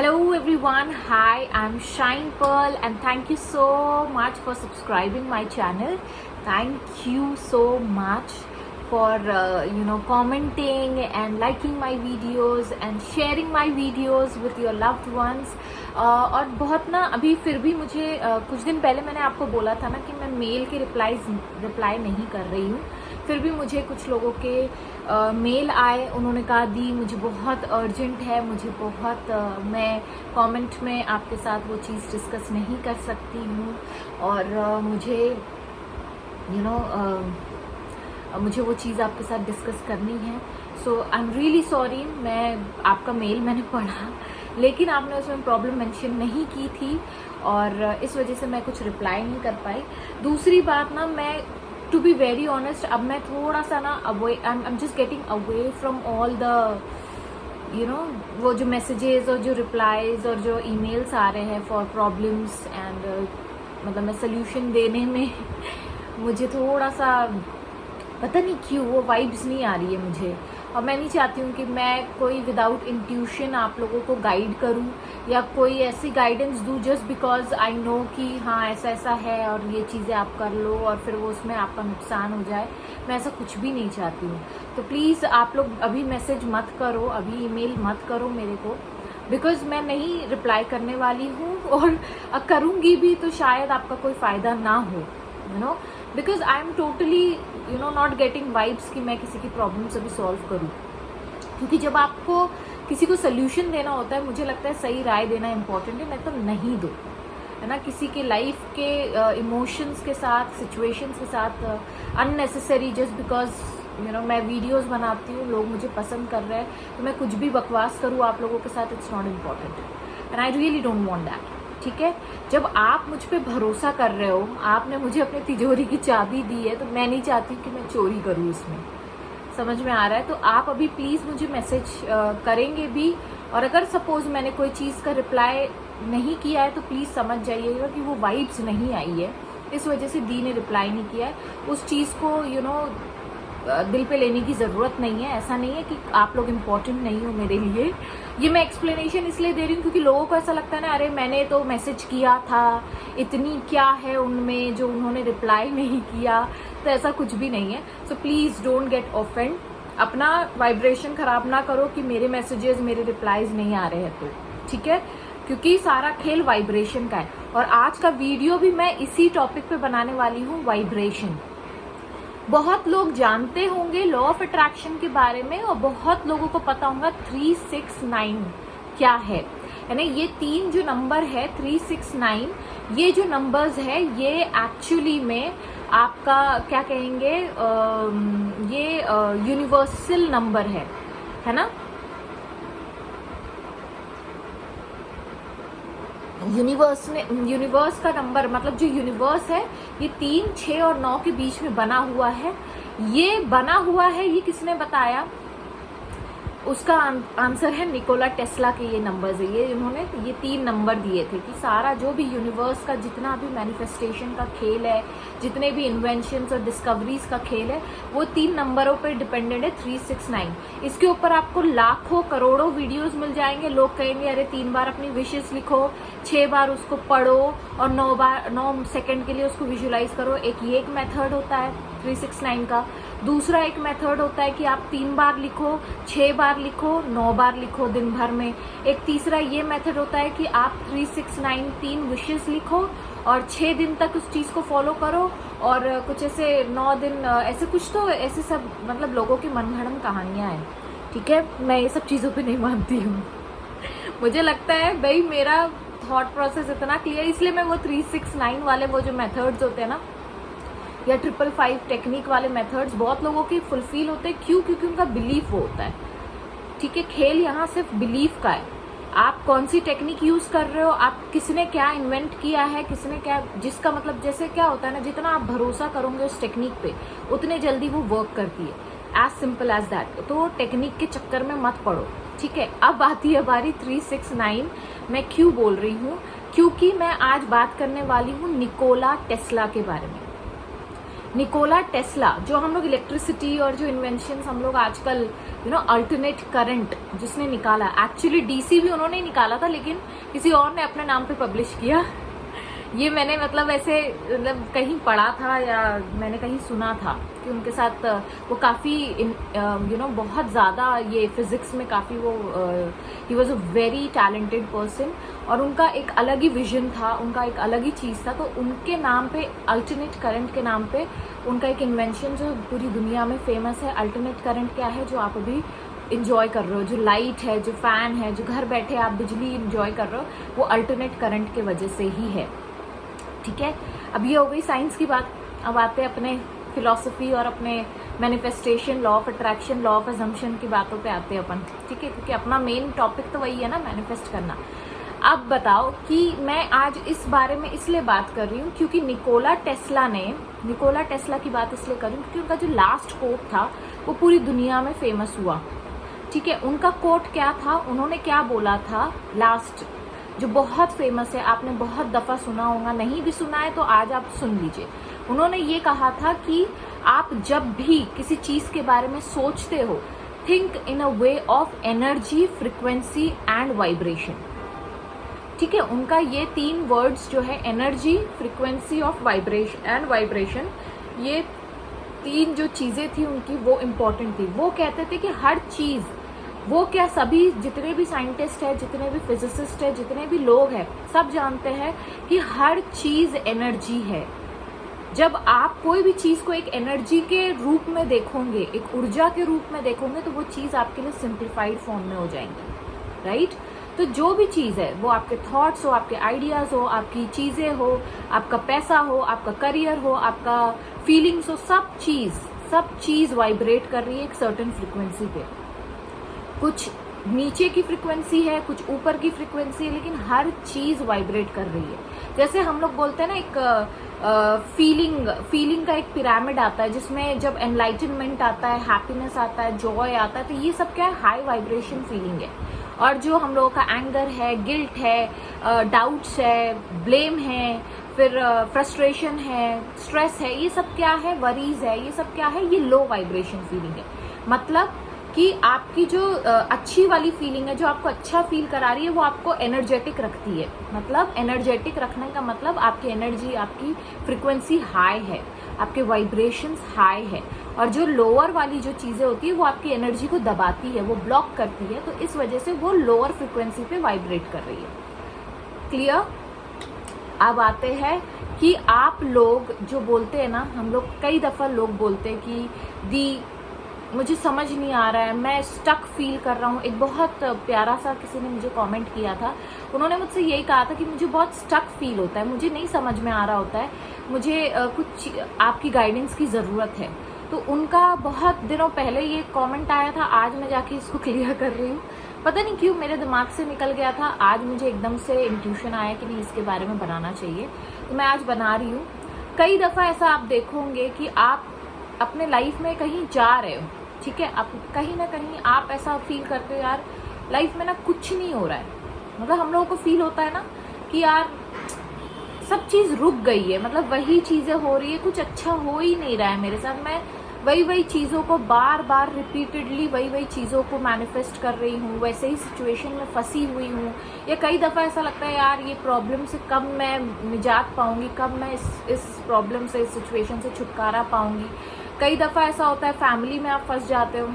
Hello everyone, hi, I'm Shine Pearl and thank you so much for subscribing my channel. Thank you so much for commenting and liking my videos and sharing my videos with your loved ones. और बहुत ना अभी फिर भी मुझे कुछ दिन पहले मैंने आपको बोला था ना कि मैं मेल के रिप्लाई नहीं कर रही हूँ. फिर भी मुझे कुछ लोगों के मेल आए, उन्होंने कहा दी मुझे बहुत अर्जेंट है, मुझे बहुत मैं कमेंट में आपके साथ वो चीज़ डिस्कस नहीं कर सकती हूँ और मुझे मुझे वो चीज़ आपके साथ डिस्कस करनी है. सो आई एम रियली सॉरी. आपका मेल मैंने पढ़ा लेकिन आपने उसमें प्रॉब्लम मेंशन नहीं की थी और इस वजह से मैं कुछ रिप्लाई नहीं कर पाई. दूसरी बात ना, मैं टू बी वेरी ऑनेस्ट अब मैं थोड़ा सा ना away, I am just getting away from all the वो जो मैसेजेस और जो रिप्लाईज और जो ईमेल्स आ रहे हैं फॉर प्रॉब्लम्स एंड मतलब मैं सोल्यूशन देने में मुझे थोड़ा सा पता नहीं क्यों वो वाइब्स नहीं आ रही है मुझे. और मैं नहीं चाहती हूँ कि मैं कोई विदाउट इंट्यूशन आप लोगों को गाइड करूँ या कोई ऐसी गाइडेंस दूँ जस्ट बिकॉज आई नो कि हाँ ऐसा ऐसा है और ये चीज़ें आप कर लो और फिर वो उसमें आपका नुकसान हो जाए. मैं ऐसा कुछ भी नहीं चाहती हूँ. तो प्लीज़ आप लोग अभी मैसेज मत करो, अभी ईमेल मत करो मेरे को, बिकॉज मैं नहीं रिप्लाई करने वाली हूँ और करूँगी भी तो शायद आपका कोई फ़ायदा ना हो, because I am totally not getting vibes कि मैं किसी की प्रॉब्लम्स अभी सॉल्व करूँ. क्योंकि जब आपको किसी को सोल्यूशन देना होता है, मुझे लगता है सही राय देना इम्पोर्टेंट है, नहीं तो नहीं दो, है ना. किसी के लाइफ के इमोशंस के साथ, सिचुएशंस के साथ अननेसेसरी जस्ट बिकॉज मैं वीडियोस बनाती हूँ, लोग मुझे पसंद कर रहे हैं तो मैं कुछ भी बकवास करूँ आप लोगों के साथ, it's not important and I really don't want that. ठीक है, जब आप मुझ पे भरोसा कर रहे हो, आपने मुझे अपनी तिजोरी की चाबी दी है तो मैं नहीं चाहती कि मैं चोरी करूँ उसमें. समझ में आ रहा है? तो आप अभी प्लीज़ मुझे मैसेज करेंगे भी और अगर सपोज मैंने कोई चीज़ का रिप्लाई नहीं किया है तो प्लीज़ समझ जाइएगा कि वो वाइब्स नहीं आई है, इस वजह से दी ने रिप्लाई नहीं किया है. उस चीज़ को दिल पे लेने की ज़रूरत नहीं है. ऐसा नहीं है कि आप लोग इम्पोर्टेंट नहीं हो मेरे लिए. ये मैं एक्सप्लेनेशन इसलिए दे रही हूँ क्योंकि लोगों को ऐसा लगता है ना, अरे मैंने तो मैसेज किया था, इतनी क्या है उनमें जो उन्होंने रिप्लाई नहीं किया. तो ऐसा कुछ भी नहीं है. So please don't get offend. अपना वाइब्रेशन ख़राब ना करो कि मेरे मैसेजेस, मेरे रिप्लाईज नहीं आ रहे हैं तो, ठीक है, क्योंकि सारा खेल वाइब्रेशन का है. और आज का वीडियो भी मैं इसी टॉपिक पे बनाने वाली हूँ, वाइब्रेशन. बहुत लोग जानते होंगे लॉ ऑफ अट्रैक्शन के बारे में और बहुत लोगों को पता होगा 369 क्या है. यानी ये 3 जो नंबर है 369, ये जो नंबर्स है ये एक्चुअली में आपका क्या कहेंगे, ये यूनिवर्सल नंबर है ना. यूनिवर्स का नंबर मतलब जो यूनिवर्स है ये 3, 6 और 9 के बीच में बना हुआ है. ये बना हुआ है, ये किसने बताया? उसका आंसर है निकोला टेस्ला के ये नंबर्स है. ये इन्होंने ये 3 नंबर दिए थे कि सारा जो भी यूनिवर्स का जितना भी मैनिफेस्टेशन का खेल है, जितने भी इन्वेंशंस और डिस्कवरीज का खेल है, वो 3 नंबरों पर डिपेंडेंट है. 369 इसके ऊपर आपको लाखों करोड़ों वीडियोस मिल जाएंगे. लोग कहेंगे अरे 3 बार अपनी विशेस लिखो, 6 बार उसको पढ़ो और 9 सेकंड के लिए उसको विजुलाइज करो. एक मेथड होता है 369 का. दूसरा एक मेथड होता है कि आप 3 बार लिखो, 6 बार लिखो, 9 बार लिखो दिन भर में. एक तीसरा ये मेथड होता है कि आप 369 3 विशेस लिखो और 6 दिन तक उस चीज़ को फॉलो करो और कुछ ऐसे 9 दिन ऐसे कुछ, तो ऐसे सब मतलब लोगों की मनगढ़ंत कहानियाँ हैं. ठीक है, मैं ये सब चीज़ों पे नहीं मानती हूँ. मुझे लगता है भाई मेरा थॉट प्रोसेस इतना क्लियर, इसलिए मैं वो 369 वाले वो जो मेथड्स होते हैं ना, या 555 टेक्निक वाले मेथड्स बहुत लोगों के फुलफिल होते हैं. क्यों? क्योंकि उनका बिलीफ वो होता है. ठीक है, खेल यहाँ सिर्फ बिलीफ का है. आप कौन सी टेक्निक यूज कर रहे हो, आप किसने क्या इन्वेंट किया है, किसने क्या, जिसका मतलब जैसे क्या होता है ना, जितना आप भरोसा करोगे उस टेक्निक पे उतने जल्दी वो वर्क करती है. As simple as that. तो टेक्निक के चक्कर में मत पड़ो. ठीक है, अब आती है हमारी 369. मैं क्यों बोल रही हूँ? क्योंकि मैं आज बात करने वाली हूँ निकोला टेस्ला के बारे में. निकोला टेस्ला, जो हम लोग इलेक्ट्रिसिटी और जो इन्वेंशंस हम लोग आजकल अल्टरनेट करंट जिसने निकाला, एक्चुअली डीसी भी उन्होंने ही निकाला था लेकिन किसी और ने अपने नाम पे पब्लिश किया। ये मैंने मतलब ऐसे मतलब कहीं पढ़ा था या मैंने कहीं सुना था कि उनके साथ वो काफ़ी बहुत ज़्यादा ये फिजिक्स में काफ़ी वो he was a very talented person और उनका एक अलग ही विजन था, उनका एक अलग ही चीज़ था। तो उनके नाम पे, अल्टरनेट करंट के नाम पे, उनका एक इन्वेंशन जो पूरी दुनिया में फेमस है। अल्टरनेट करंट क्या है? जो आप अभी इंजॉय कर रहे हो, जो लाइट है, जो फैन है, जो घर बैठे आप बिजली इंजॉय कर रहे हो, वो अल्टरनेट करंट के वजह से ही है। ठीक है, अब ये हो गई साइंस की बात। अब आते हैं अपने फिलॉसफी और अपने manifestation, law of attraction, law of assumption की बातों पे आते हैं अपन। ठीक है, क्योंकि अपना मेन टॉपिक तो वही है ना, मैनिफेस्ट करना। अब बताओ कि मैं आज इस बारे में इसलिए बात कर रही हूँ क्योंकि निकोला टेस्ला की बात इसलिए कर रही हूँ क्योंकि उनका जो लास्ट कोट था वो पूरी दुनिया में फेमस हुआ। ठीक है, उनका कोट क्या था? उन्होंने क्या बोला था लास्ट, जो बहुत फेमस है, आपने बहुत दफ़ा सुना होगा, नहीं भी सुना है तो आज आप सुन लीजिए। उन्होंने ये कहा था कि आप जब भी किसी चीज़ के बारे में सोचते हो, think in a way of energy, frequency and vibration. ठीक है, उनका ये 3 वर्ड्स जो है, energy, frequency of vibration and vibration, ये 3 जो चीज़ें थी उनकी वो इम्पॉर्टेंट थी। वो कहते थे कि हर चीज़, वो क्या, सभी जितने भी साइंटिस्ट है, जितने भी फिजिसिस्ट है, जितने भी लोग हैं, सब जानते हैं कि हर चीज़ एनर्जी है। जब आप कोई भी चीज़ को एक एनर्जी के रूप में देखोगे, एक ऊर्जा के रूप में देखोगे, तो वो चीज़ आपके लिए सिंप्लीफाइड फॉर्म में हो जाएंगी। राइट? तो जो भी चीज़ है, वो आपके थॉट्स हो, आपके आइडियाज़ हो, आपकी चीज़ें हो, आपका पैसा हो, आपका करियर हो, आपका फीलिंग्स हो, सब चीज़ वाइब्रेट कर रही है एक सर्टेन फ्रिक्वेंसी पे। कुछ नीचे की फ्रिक्वेंसी है, कुछ ऊपर की फ्रिक्वेंसी है, लेकिन हर चीज़ वाइब्रेट कर रही है। जैसे हम लोग बोलते हैं ना, एक फीलिंग का एक पिरामिड आता है जिसमें जब एनलाइटनमेंट आता है, हैप्पीनेस आता है, जॉय आता है, तो ये सब क्या है? हाई वाइब्रेशन फीलिंग है। और जो हम लोगों का एंगर है, गिल्ट है, डाउट्स है, ब्लेम है, फिर फ्रस्ट्रेशन है, स्ट्रेस है, ये सब क्या है? वरीज है, ये सब क्या है? ये लो वाइब्रेशन फीलिंग है। मतलब कि आपकी जो अच्छी वाली फीलिंग है, जो आपको अच्छा फील करा रही है, वो आपको एनर्जेटिक रखती है। मतलब एनर्जेटिक रखने का मतलब आपकी एनर्जी, आपकी फ्रिक्वेंसी हाई है, आपके वाइब्रेशंस हाई है। और जो लोअर वाली जो चीज़ें होती है वो आपकी एनर्जी को दबाती है, वो ब्लॉक करती है, तो इस वजह से वो लोअर फ्रिक्वेंसी पे वाइब्रेट कर रही है। क्लियर? अब आते हैं कि आप लोग जो बोलते हैं ना, हम लोग कई दफ़ा लोग बोलते हैं कि मुझे समझ नहीं आ रहा है, मैं स्टक फील कर रहा हूँ। एक बहुत प्यारा सा किसी ने मुझे कमेंट किया था, उन्होंने मुझसे यही कहा था कि मुझे बहुत स्टक फील होता है, मुझे नहीं समझ में आ रहा होता है, मुझे कुछ आपकी गाइडेंस की ज़रूरत है। तो उनका बहुत दिनों पहले ये कमेंट आया था, आज मैं जाके इसको क्लियर कर रही हूँ। पता नहीं क्यों मेरे दिमाग से निकल गया था, आज मुझे एकदम से इंट्यूशन आया कि नहीं, इसके बारे में बनाना चाहिए, तो मैं आज बना रही हूँ। कई दफ़ा ऐसा आप देखोगे कि आप अपने लाइफ में कहीं जा रहे हो, ठीक है, आप कहीं ना कहीं आप ऐसा फील करते हो, यार लाइफ में ना कुछ नहीं हो रहा है। मतलब हम लोगों को फील होता है ना कि यार सब चीज़ रुक गई है, मतलब वही चीज़ें हो रही है, कुछ अच्छा हो ही नहीं रहा है मेरे साथ, मैं वही चीज़ों को बार बार रिपीटेडली वही चीज़ों को मैनिफेस्ट कर रही हूँ, वैसे ही सिचुएशन में फंसी हुई हूँ। या कई दफ़ा ऐसा लगता है यार ये प्रॉब्लम से कब मैं निजात पाऊँगी, कब मैं इस प्रॉब्लम से, इस सिचुएशन से छुटकारा पाऊँगी। कई दफ़ा ऐसा होता है फैमिली में आप फंस जाते हो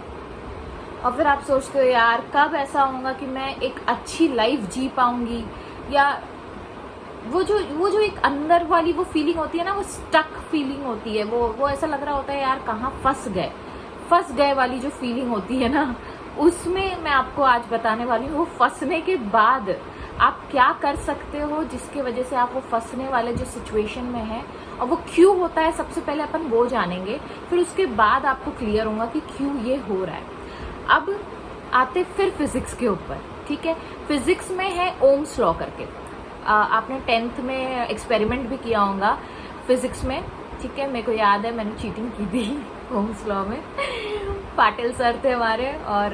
और फिर आप सोचते हो यार कब ऐसा होगा कि मैं एक अच्छी लाइफ जी पाऊँगी। या वो जो एक अंदर वाली वो फीलिंग होती है ना, वो स्टक फीलिंग होती है, वो ऐसा लग रहा होता है यार कहाँ फंस गए वाली जो फीलिंग होती है ना, उसमें मैं आपको आज बताने वाली हूँ वो फंसने के बाद आप क्या कर सकते हो, जिसके वजह से आप वो फंसने वाले जो सिचुएशन में है और वो क्यों होता है, सबसे पहले अपन वो जानेंगे, फिर उसके बाद आपको क्लियर होगा कि क्यों ये हो रहा है। अब आते फिर फिजिक्स के ऊपर, ठीक है। फिजिक्स में है ओम्स लॉ करके, आपने 10th में एक्सपेरिमेंट भी किया होगा फिजिक्स में, ठीक है। मेरे को याद है मैंने चीटिंग की थी ओम्स लॉ में। पाटिल सर थे हमारे और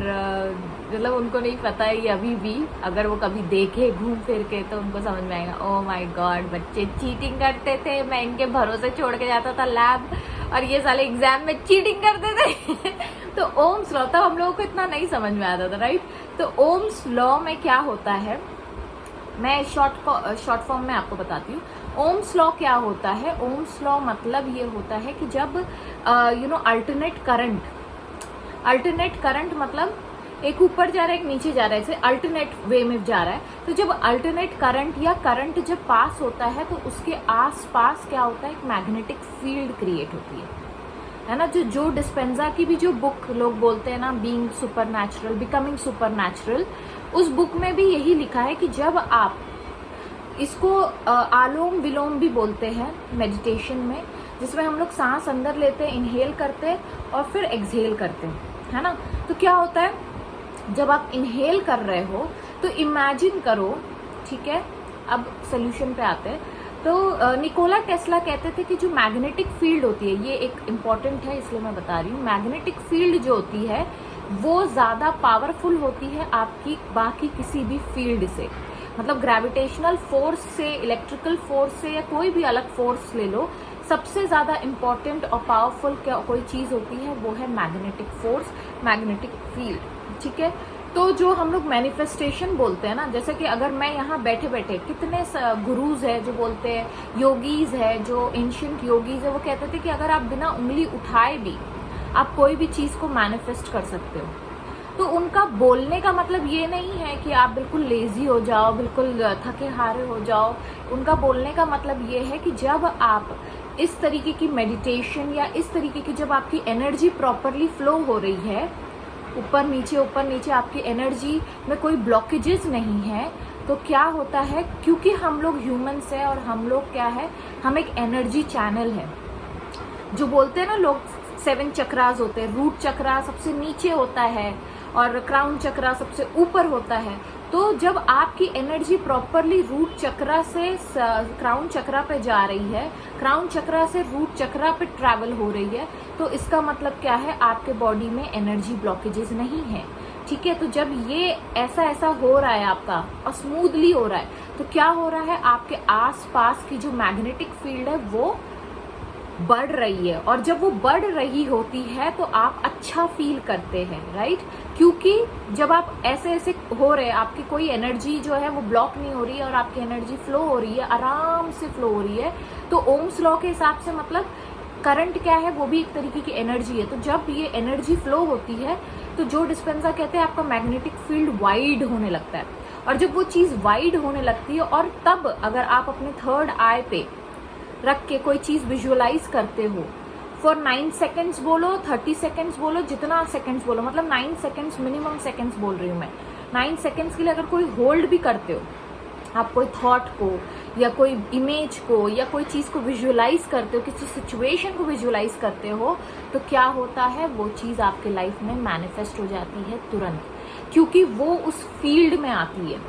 मतलब उनको नहीं पता है ये अभी भी, अगर वो कभी देखे घूम फिर के तो उनको समझ में आएगा। ओह माय गॉड, बच्चे चीटिंग करते थे, मैं इनके भरोसे छोड़ के जाता था लैब और ये साले एग्जाम में चीटिंग करते थे। तो ओम्स लॉ तब हम लोगों को इतना नहीं समझ में आता था, राइट। तो ओम्स लॉ में क्या होता है, मैं शॉर्ट फॉर्म में आपको बताती हूँ। ओम्स लॉ क्या होता है? ओम्स लॉ मतलब ये होता है कि जब अल्टरनेट करंट मतलब एक ऊपर जा रहा है एक नीचे जा रहा है, जैसे अल्टरनेट वे में जा रहा है, तो जब अल्टरनेट करंट या करंट जब पास होता है तो उसके आसपास क्या होता है, एक मैग्नेटिक फील्ड क्रिएट होती है ना। जो डिस्पेंजा की भी जो बुक लोग बोलते हैं ना, बीइंग सुपरनैचुरल, बिकमिंग सुपरनैचुरल, उस बुक में भी यही लिखा है कि जब आप इसको आलोम विलोम भी बोलते हैं मेडिटेशन में, जिसमें हम लोग सांस अंदर लेते हैं, इनहेल करते हैं और फिर एक्सहेल करते हैं, है ना। तो क्या होता है, जब आप इनहेल कर रहे हो तो इमेजिन करो, ठीक है। अब सोल्यूशन पे आते हैं। तो निकोला टेस्ला कहते थे कि जो मैग्नेटिक फील्ड होती है, ये एक इम्पॉर्टेंट है इसलिए मैं बता रही हूँ, मैग्नेटिक फील्ड जो होती है वो ज़्यादा पावरफुल होती है आपकी बाकी किसी भी फील्ड से। मतलब ग्रेविटेशनल फोर्स से, इलेक्ट्रिकल फोर्स से, या कोई भी अलग फोर्स ले लो, सबसे ज़्यादा इम्पॉर्टेंट और पावरफुल क्या कोई चीज़ होती है, वो है मैग्नेटिक फोर्स, मैग्नेटिक फील्ड, ठीक है। तो जो हम लोग मैनिफेस्टेशन बोलते हैं ना, जैसे कि अगर मैं यहाँ बैठे बैठे, कितने गुरुज है जो बोलते हैं, योगीज है, जो एंशिएंट योगीज है, वो कहते थे कि अगर आप बिना उंगली उठाए भी आप कोई भी चीज़ को मैनिफेस्ट कर सकते हो। तो उनका बोलने का मतलब ये नहीं है कि आप बिल्कुल लेजी हो जाओ, बिल्कुल थके हारे हो जाओ। उनका बोलने का मतलब ये है कि जब आप इस तरीके की मेडिटेशन या इस तरीके की, जब आपकी एनर्जी प्रॉपरली फ्लो हो रही है, ऊपर नीचे आपकी एनर्जी में कोई ब्लॉकेजेस नहीं है, तो क्या होता है, क्योंकि हम लोग ह्यूमंस है और हम लोग क्या है, हम एक एनर्जी चैनल है। जो बोलते हैं ना लोग 7 चक्रास होते हैं, रूट चक्रा सबसे नीचे होता है और क्राउन चक्रा सबसे ऊपर होता है। तो जब आपकी एनर्जी प्रॉपरली रूट चक्रा से क्राउन चक्रा पे जा रही है, क्राउन चक्रा से रूट चक्रा पे ट्रैवल हो रही है, तो इसका मतलब क्या है, आपके बॉडी में एनर्जी ब्लॉकेजेस नहीं है, ठीक है। तो जब ये ऐसा हो रहा है आपका और स्मूथली हो रहा है, तो क्या हो रहा है, आपके आसपास की जो मैग्नेटिक फील्ड है वो बढ़ रही है। और जब वो बढ़ रही होती है तो आप अच्छा फील करते हैं, राइट। क्योंकि जब आप ऐसे हो रहे हैं, आपकी कोई एनर्जी जो है वो ब्लॉक नहीं हो रही है और आपकी एनर्जी फ्लो हो रही है, आराम से फ्लो हो रही है। तो ओम्स लॉ के हिसाब से मतलब करंट क्या है, वो भी एक तरीके की एनर्जी है। तो जब ये एनर्जी फ्लो होती है तो जो डिस्पेंसा कहते हैं, आपका मैग्नेटिक फील्ड वाइड होने लगता है। और जब वो चीज़ वाइड होने लगती है, और तब अगर आप अपने थर्ड आई पे रख के कोई चीज़ विजुअलाइज करते हो फॉर 9 सेकेंड्स बोलो, 30 सेकेंड्स बोलो, जितना सेकेंड्स बोलो, मतलब 9 सेकेंड्स मिनिमम सेकेंड्स बोल रही हूँ मैं। 9 सेकेंड्स के लिए अगर कोई होल्ड भी करते हो, आप कोई थॉट को या कोई इमेज को या कोई चीज़ को विजुअलाइज करते हो, किसी सिचुएशन को विजुअलाइज करते हो, तो क्या होता है, वो चीज़ आपके लाइफ में मैनिफेस्ट हो जाती है तुरंत, क्योंकि वो उस फील्ड में आती है,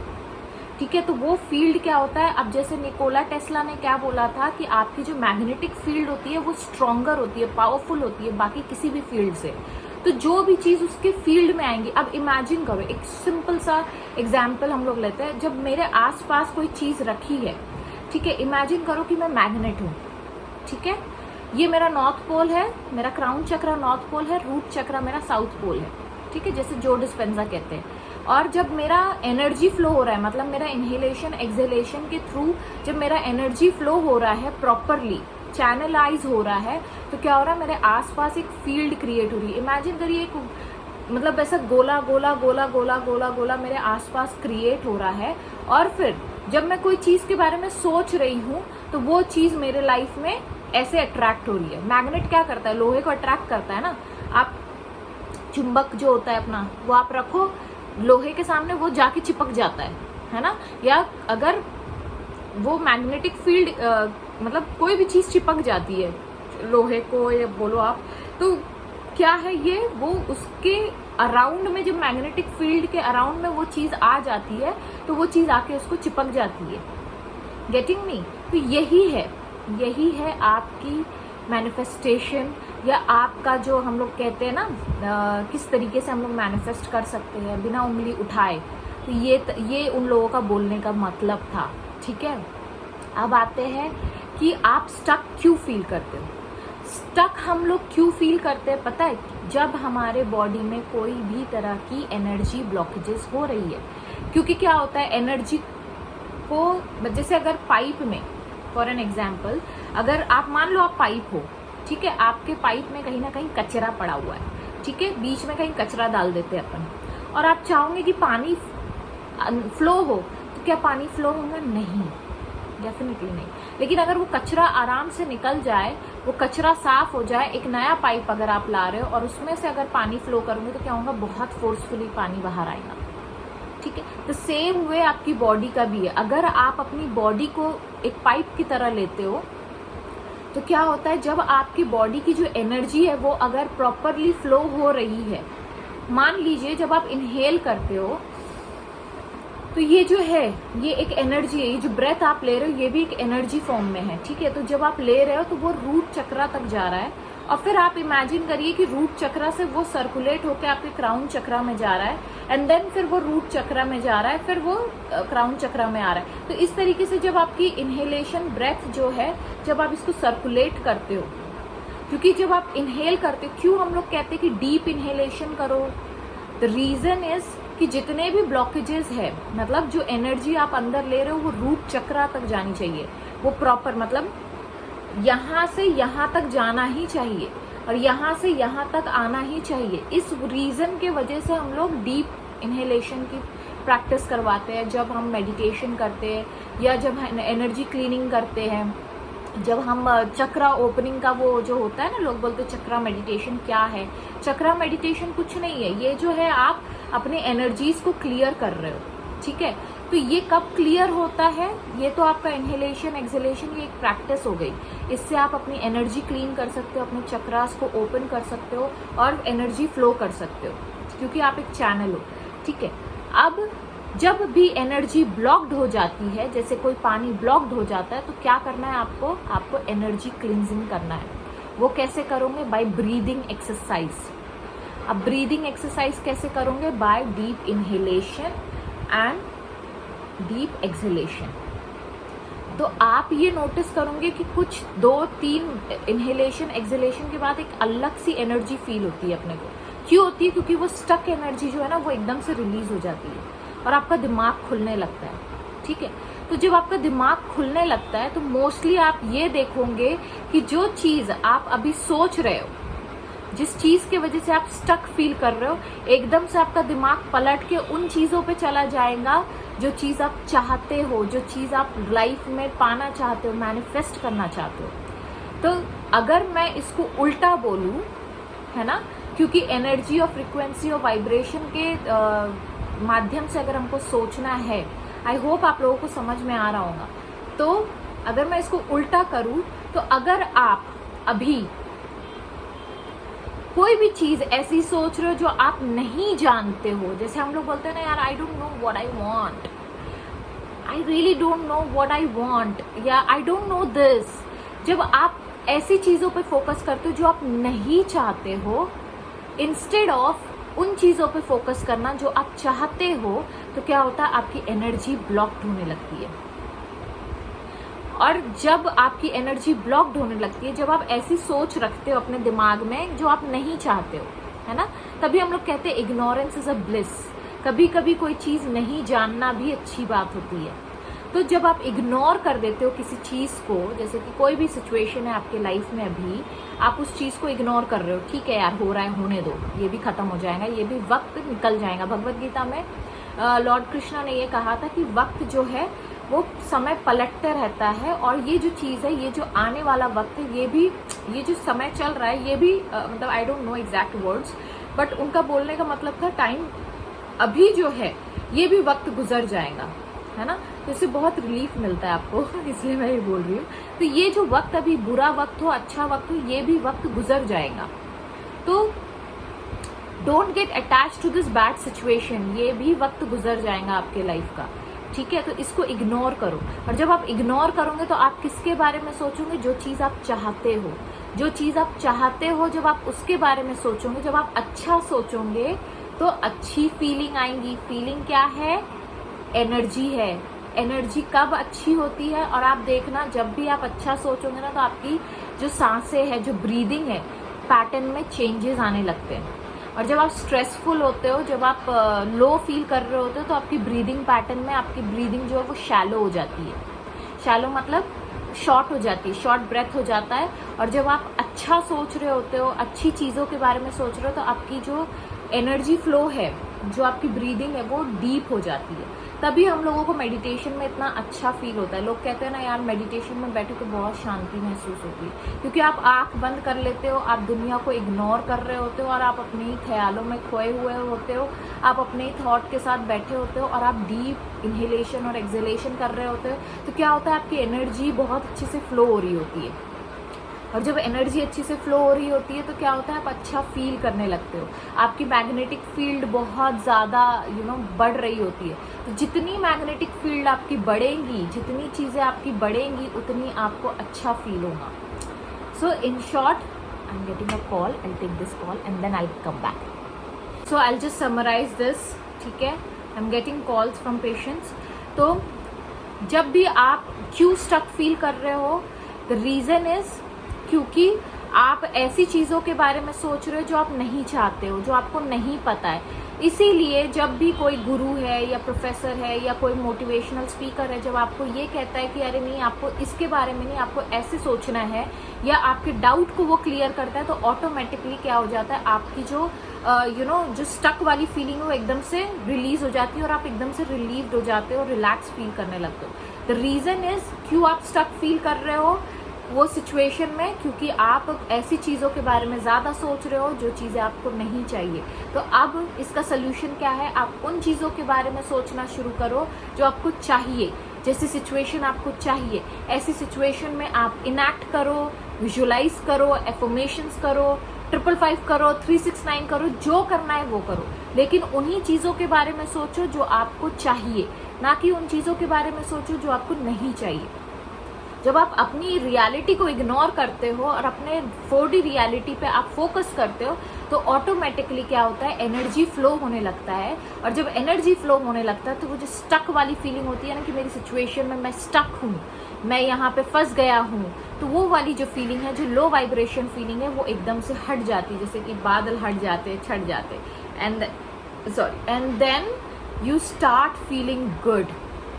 ठीक है। तो वो फील्ड क्या होता है, अब जैसे निकोला टेस्ला ने क्या बोला था कि आपकी जो मैग्नेटिक फील्ड होती है वो स्ट्रॉन्गर होती है, पावरफुल होती है बाकी किसी भी फील्ड से। तो जो भी चीज़ उसके फील्ड में आएंगी, अब इमेजिन करो, एक सिंपल सा एग्जाम्पल हम लोग लेते हैं। जब मेरे आसपास कोई चीज़ रखी है, ठीक है, इमेजिन करो कि मैं मैग्नेट हूँ, ठीक है। ये मेरा नॉर्थ पोल है, मेरा क्राउन चक्रा नॉर्थ पोल है, रूट चक्रा मेरा साउथ पोल है, ठीक है, जैसे जो डिस्पेंजा कहते हैं। और जब मेरा एनर्जी फ्लो हो रहा है, मतलब मेरा इनहेलेशन एक्सहेलेशन के थ्रू जब मेरा एनर्जी फ्लो हो रहा है, प्रॉपरली चैनलाइज हो रहा है, तो क्या हो रहा है, मेरे आसपास एक फील्ड क्रिएट हो रही है। इमेजिन करिए एक मतलब ऐसा गोला गोला गोला गोला गोला गोला मेरे आसपास क्रिएट हो रहा है। और फिर जब मैं कोई चीज़ के बारे में सोच रही हूँ तो वो चीज़ मेरे लाइफ में ऐसे अट्रैक्ट हो रही है। मैग्नेट क्या करता है, लोहे को अट्रैक्ट करता है ना। आप चुंबक जो होता है अपना, वो आप रखो लोहे के सामने, वो जाके चिपक जाता है ना। या अगर वो मैग्नेटिक फील्ड मतलब कोई भी चीज़ चिपक जाती है लोहे को, या बोलो आप, तो क्या है ये, वो उसके अराउंड में, जब मैग्नेटिक फील्ड के अराउंड में वो चीज़ आ जाती है तो वो चीज़ आके उसको चिपक जाती है। Getting me? तो यही है आपकी मैनिफेस्टेशन, या आपका जो हम लोग कहते हैं ना किस तरीके से हम लोग मैनिफेस्ट कर सकते हैं बिना उंगली उठाए। तो ये उन लोगों का बोलने का मतलब था, ठीक है। अब आते हैं कि आप स्टक क्यों फील करते हो। स्टक हम लोग क्यों फील करते हैं पता है? जब हमारे बॉडी में कोई भी तरह की एनर्जी ब्लॉकेजेस हो रही है। क्योंकि क्या होता है, एनर्जी को, जैसे अगर पाइप में, फॉर एन एग्जाम्पल, अगर आप मान लो आप पाइप हो, ठीक है, आपके पाइप में कहीं ना कहीं कचरा पड़ा हुआ है, ठीक है, बीच में कहीं कचरा डाल देते हैं अपन, और आप चाहोगे कि पानी फ्लो हो, तो क्या पानी फ्लो होगा? नहीं, डेफिनेटली नहीं। लेकिन अगर वो कचरा आराम से निकल जाए, वो कचरा साफ हो जाए, एक नया पाइप अगर आप ला रहे हो और उसमें से अगर पानी फ्लो करोगे, तो क्या होगा? बहुत फोर्सफुली पानी बाहर आएगा, ठीक है। तो सेम वे आपकी बॉडी का भी है। अगर आप अपनी बॉडी को एक पाइप की तरह लेते हो, तो क्या होता है, जब आपकी बॉडी की जो एनर्जी है वो अगर प्रॉपरली फ्लो हो रही है, मान लीजिए जब आप इनहेल करते हो, तो ये जो है, ये एक एनर्जी है, ये जो ब्रेथ आप ले रहे हो, ये भी एक एनर्जी फॉर्म में है, ठीक है। तो जब आप ले रहे हो तो वो रूट चक्रा तक जा रहा है, और फिर आप इमेजिन करिए कि रूट चक्रा से वो सर्कुलेट होकर आपके क्राउन चक्रा में जा रहा है, एंड देन फिर वो रूट चक्रा में जा रहा है, फिर वो क्राउन चक्रा में आ रहा है। तो इस तरीके से जब आपकी इनहेलेशन ब्रेथ जो है, जब आप इसको सर्कुलेट करते हो, क्योंकि जब आप इनहेल करते हो, क्यों हम लोग कहते हैं कि डीप इनहेलेशन करो? द रीजन इज कि जितने भी ब्लॉकेजेस है, मतलब जो एनर्जी आप अंदर ले रहे हो, वो रूट चक्रा तक जानी चाहिए, वो प्रॉपर, मतलब यहाँ से यहाँ तक जाना ही चाहिए और यहाँ से यहाँ तक आना ही चाहिए। इस रीजन के वजह से हम लोग डीप इनहेलेशन की प्रैक्टिस करवाते हैं जब हम मेडिटेशन करते हैं, या जब एनर्जी क्लीनिंग करते हैं, जब हम चक्रा ओपनिंग का वो जो होता है ना, लोग बोलते हैं चक्रा मेडिटेशन। क्या है चक्रा मेडिटेशन? कुछ नहीं है, ये जो है आप अपने एनर्जीज को क्लियर कर रहे हो, ठीक है। तो ये कब क्लियर होता है? ये तो आपका इनहेलेशन एक्सहेलेशन, ये एक प्रैक्टिस हो गई। इससे आप अपनी एनर्जी क्लीन कर सकते हो, अपने चक्रास को ओपन कर सकते हो और एनर्जी फ्लो कर सकते हो, क्योंकि आप एक चैनल हो, ठीक है। अब जब भी एनर्जी ब्लॉक्ड हो जाती है, जैसे कोई पानी ब्लॉक्ड हो जाता है, तो क्या करना है आपको एनर्जी क्लींजिंग करना है। वो कैसे करोगे? By breathing exercise. अब ब्रीदिंग एक्सरसाइज कैसे करोगे? By deep inhalation and deep exhalation. तो आप ये नोटिस करोगे कि कुछ 2-3 इनहेलेशन एक्सहेलेशन के बाद एक अलग सी एनर्जी फील होती है अपने को। क्यों होती है? क्योंकि वो स्टक एनर्जी जो है ना, वो एकदम से रिलीज हो जाती है और आपका दिमाग खुलने लगता है, ठीक है। तो जब आपका दिमाग खुलने लगता है, तो मोस्टली आप ये देखोगे कि जो चीज आप अभी सोच रहे हो, जिस चीज की वजह से आप स्टक फील कर रहे हो, एकदम से आपका दिमाग पलट के उन चीजों पे चला जाएगा जो चीज आप चाहते हो, जो चीज आप लाइफ में पाना चाहते हो, मैनिफेस्ट करना चाहते हो। तो अगर मैं इसको उल्टा बोलूं, है ना, क्योंकि एनर्जी और फ्रीक्वेंसी और वाइब्रेशन के माध्यम से अगर हमको सोचना है, आई होप आप लोगों को समझ में आ रहा होगा। तो अगर मैं इसको उल्टा करूं, तो अगर आप अभी कोई भी चीज ऐसी सोच रहे हो जो आप नहीं जानते हो, जैसे हम लोग बोलते हैं ना, यार I don't know what I want, I really don't know what I want, या आई डोंट नो दिस। जब आप ऐसी चीजों पे फोकस करते हो जो आप नहीं चाहते हो, इंस्टेड ऑफ उन चीजों पे फोकस करना जो आप चाहते हो, तो क्या होता है? आपकी एनर्जी ब्लॉक्ड होने लगती है। और जब आपकी एनर्जी ब्लॉक्ड होने लगती है, जब आप ऐसी सोच रखते हो अपने दिमाग में जो आप नहीं चाहते हो, है ना, तभी हम लोग कहते हैं इग्नोरेंस इज अ ब्लिस। कभी कभी कोई चीज नहीं जानना भी अच्छी बात होती है। तो जब आप इग्नोर कर देते हो किसी चीज को, जैसे कि कोई भी सिचुएशन है आपके लाइफ में, अभी आप उस चीज को इग्नोर कर रहे हो, ठीक है यार, हो रहा है, होने दो, ये भी खत्म हो जाएगा, ये भी वक्त निकल जाएगा। भगवत गीता में लॉर्ड कृष्णा ने ये कहा था कि वक्त जो है वो समय पलटते रहता है, और ये जो चीज है, ये जो आने वाला वक्त है, ये भी, ये जो समय चल रहा है, ये भी मतलब I don't know exact words, but उनका बोलने का मतलब था टाइम अभी जो है, ये भी वक्त गुजर जाएगा, है ना। तो इससे बहुत रिलीफ मिलता है आपको, इसलिए मैं ये बोल रही हूँ। तो ये जो वक्त, अभी बुरा वक्त हो, अच्छा वक्त हो, ये भी वक्त गुजर जाएगा। तो don't get attach to this bad situation, ये भी वक्त गुजर जाएगा आपके लाइफ का, ठीक है। तो इसको इग्नोर करो, और जब आप इग्नोर करोगे तो आप किसके बारे में सोचोगे? जो चीज आप चाहते हो, जो चीज आप चाहते हो, जब आप उसके बारे में सोचोगे, जब आप अच्छा सोचोगे, तो अच्छी फीलिंग आएंगी। फीलिंग क्या है? एनर्जी है। एनर्जी कब अच्छी होती है? और आप देखना, जब भी आप अच्छा सोचोगे ना, तो आपकी जो सांसें है, जो ब्रीदिंग है, पैटर्न में चेंजेस आने लगते हैं। और जब आप स्ट्रेसफुल होते हो, जब आप लो फील कर रहे होते हो, तो आपकी ब्रीदिंग पैटर्न में आपकी ब्रीदिंग जो है वो शैलो हो जाती है। शैलो मतलब शॉर्ट हो जाती है, शॉर्ट ब्रेथ हो जाता है। और जब आप अच्छा सोच रहे होते हो, अच्छी चीज़ों के बारे में सोच रहे हो, तो आपकी जो एनर्जी फ्लो है, जो आपकी ब्रीदिंग है, वो डीप हो जाती है। तभी हम लोगों को मेडिटेशन में इतना अच्छा फील होता है। लोग कहते हैं ना यार मेडिटेशन में बैठे तो बहुत शांति महसूस होती है, क्योंकि आप आंख बंद कर लेते हो, आप दुनिया को इग्नोर कर रहे होते हो और आप अपने ही ख्यालों में खोए हुए होते हो, आप अपने ही थॉट के साथ बैठे होते हो और आप डीप इनहेलेशन और एक्सहेलेशन कर रहे होते हो। तो क्या होता है, आपकी एनर्जी बहुत अच्छे से फ्लो हो रही होती है। और जब एनर्जी अच्छी से फ्लो हो रही होती है तो क्या होता है, आप अच्छा फील करने लगते हो। आपकी मैग्नेटिक फील्ड बहुत ज़्यादा बढ़ रही होती है। तो जितनी मैग्नेटिक फील्ड आपकी बढ़ेगी, जितनी चीज़ें आपकी बढ़ेंगी, उतनी आपको अच्छा फील होगा। So in short, I am getting a call, I take this call and then I come back. So I just summarise this, ठीक है। I am getting calls from patients. तो जब भी आप क्यों स्टक फील कर रहे हो, द रीज़न इज क्योंकि आप ऐसी चीज़ों के बारे में सोच रहे हो जो आप नहीं चाहते हो, जो आपको नहीं पता है। इसीलिए जब भी कोई गुरु है या प्रोफेसर है या कोई मोटिवेशनल स्पीकर है, जब आपको ये कहता है कि अरे नहीं, आपको इसके बारे में नहीं, आपको ऐसे सोचना है, या आपके डाउट को वो क्लियर करता है, तो ऑटोमेटिकली क्या हो जाता है, आपकी जो जो स्टक वाली फीलिंग है वो एकदम से रिलीज हो जाती है और आप एकदम से रिलीव्ड हो जाते हो, रिलैक्स फील करने लगते हो। द रीज़न इज क्यों आप स्टक फील कर रहे हो वो सिचुएशन में, क्योंकि आप ऐसी चीज़ों के बारे में ज़्यादा सोच रहे हो जो चीज़ें आपको नहीं चाहिए। तो अब इसका सोल्यूशन क्या है, आप उन चीज़ों के बारे में सोचना शुरू करो जो आपको चाहिए। जैसी सिचुएशन आपको चाहिए, ऐसी सिचुएशन में आप इनैक्ट करो, विजुअलाइज करो, एफर्मेशंस करो, 555 करो, 369 करो, जो करना है वो करो। लेकिन उन्हीं चीज़ों के बारे में सोचो जो आपको चाहिए, ना कि उन चीज़ों के बारे में सोचो जो आपको नहीं चाहिए। जब आप अपनी रियलिटी को इग्नोर करते हो और अपने 4D रियलिटी पे आप फोकस करते हो, तो ऑटोमेटिकली क्या होता है, एनर्जी फ्लो होने लगता है। और जब एनर्जी फ्लो होने लगता है तो वो जो स्टक वाली फीलिंग होती है ना, कि मेरी सिचुएशन में मैं स्टक हूँ, मैं यहाँ पे फंस गया हूँ, तो वो वाली जो फीलिंग है, जो लो वाइब्रेशन फीलिंग है, वो एकदम से हट जाती है, जैसे कि बादल हट जाते, छट जाते, and then you start feeling good,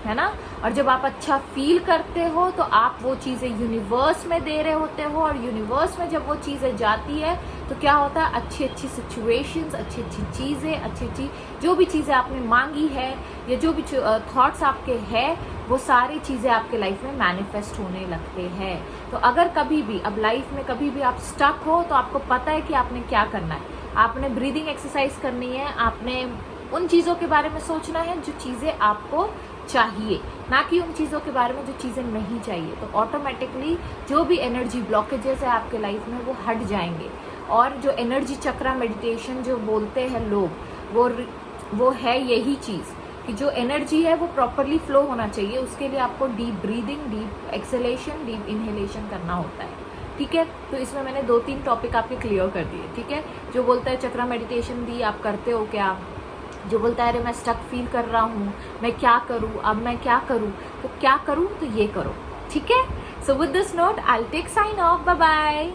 है ना। और जब आप अच्छा फील करते हो तो आप वो चीज़ें यूनिवर्स में दे रहे होते हो, और यूनिवर्स में जब वो चीज़ें जाती है तो क्या होता है, अच्छी अच्छी सिचुएशंस, अच्छी अच्छी चीज़ें, अच्छी अच्छी जो भी चीज़ें आपने मांगी है, या जो भी थॉट्स आपके हैं, वो सारी चीज़ें आपके लाइफ में मैनिफेस्ट होने लगते हैं। तो अगर कभी भी अब लाइफ में कभी भी आप स्टक हो, तो आपको पता है कि आपने क्या करना है। आपने ब्रीदिंग एक्सरसाइज करनी है, आपने उन चीज़ों के बारे में सोचना है जो चीज़ें आपको चाहिए, ना कि उन चीज़ों के बारे में जो चीज़ें नहीं चाहिए। तो ऑटोमेटिकली जो भी एनर्जी ब्लॉकेजेस है आपके लाइफ में वो हट जाएंगे। और जो एनर्जी चक्रा मेडिटेशन जो बोलते हैं लोग, वो है यही चीज़ कि जो एनर्जी है वो प्रॉपरली फ्लो होना चाहिए। उसके लिए आपको deep breathing, deep exhalation, deep inhalation करना होता है, ठीक है। तो इसमें मैंने 2-3 टॉपिक आपके क्लियर कर दिए, ठीक है। जो बोलता है चक्रा मेडिटेशन दी आप करते हो क्या, जो बोलता है अरे मैं स्टक फील कर रहा हूँ, मैं क्या करूँ, अब मैं क्या करूँ, तो क्या करूँ, तो ये करो, ठीक है। So with this note I will take sign off, bye bye.